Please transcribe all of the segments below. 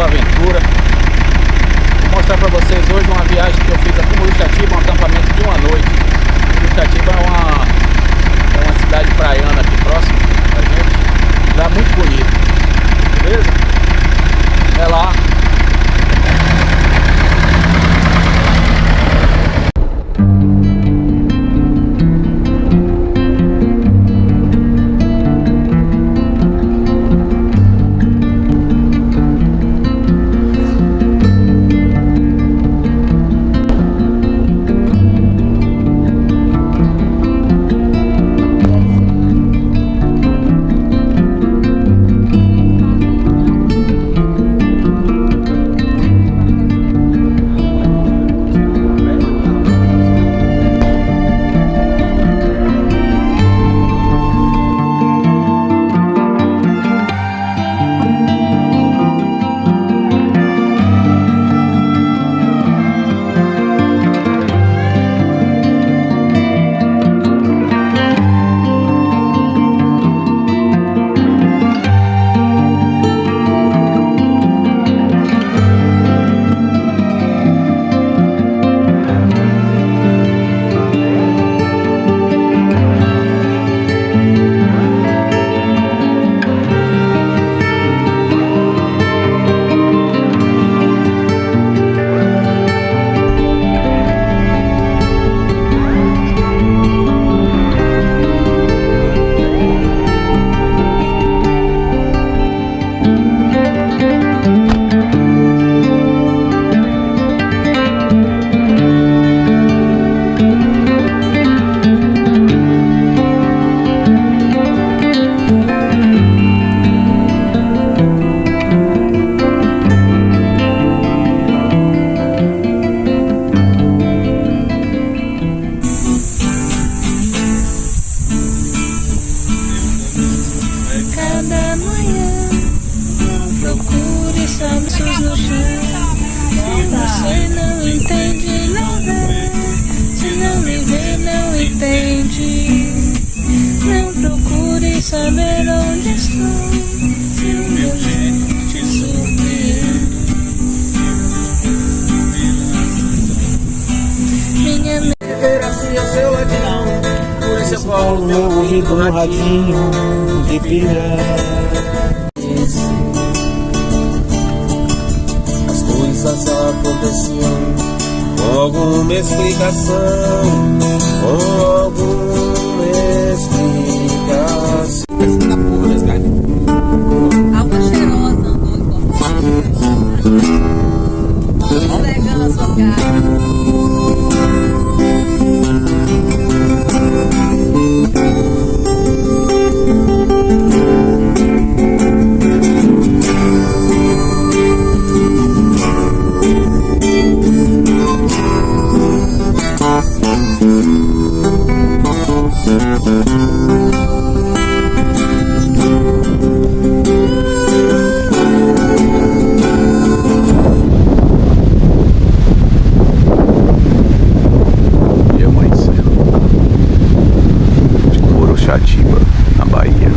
Estilo Aventura. Vou mostrar para vocês hoje uma viagem que eu fiz a Cumuruxatiba, um acampamento de uma noite. Cumuruxatiba é uma cidade praiana aqui próximo da gente, lugar muito bonito, beleza? É lá. No chão. Você não entende nada. Se não me vê, não entende. Não procure saber onde estou. Se o meu jeito te surpreende. Minha Viver assim é o seu ladinão. Por isso eu colo meu ouvido no radinho de pilha. Aconteciam com alguma explicação, com alguma explicação. Água cheirosa andou em pegando a sua cara. De Cumuruxatiba, na Bahia.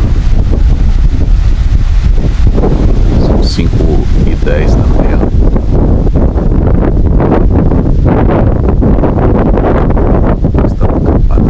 São 5h10 da manhã. Estamos acampados.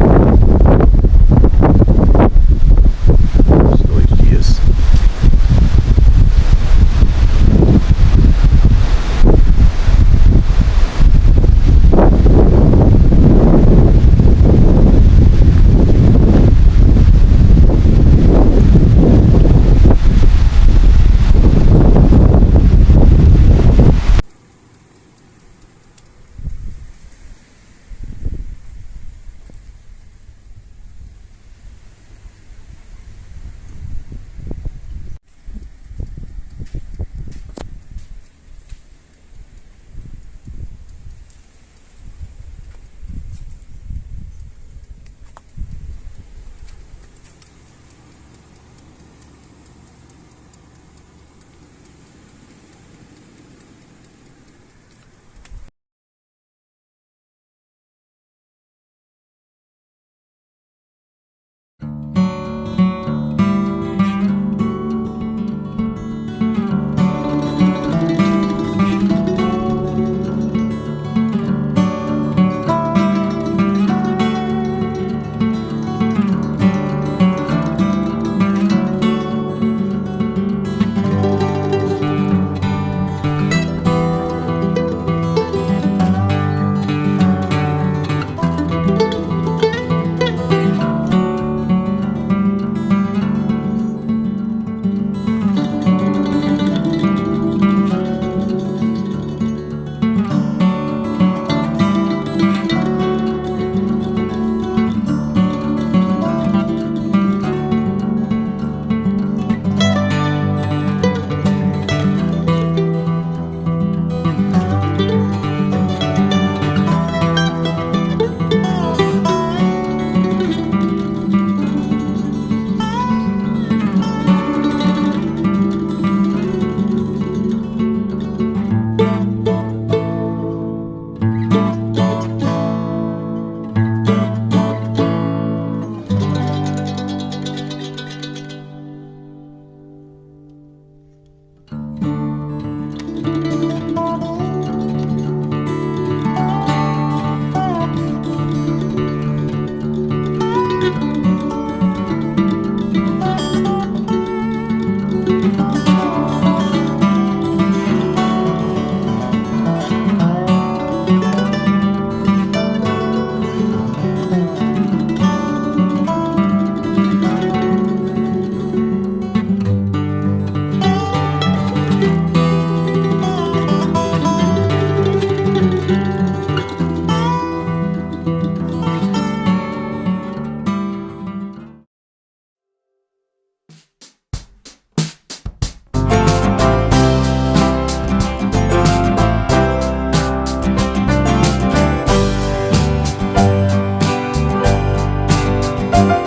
Tchau.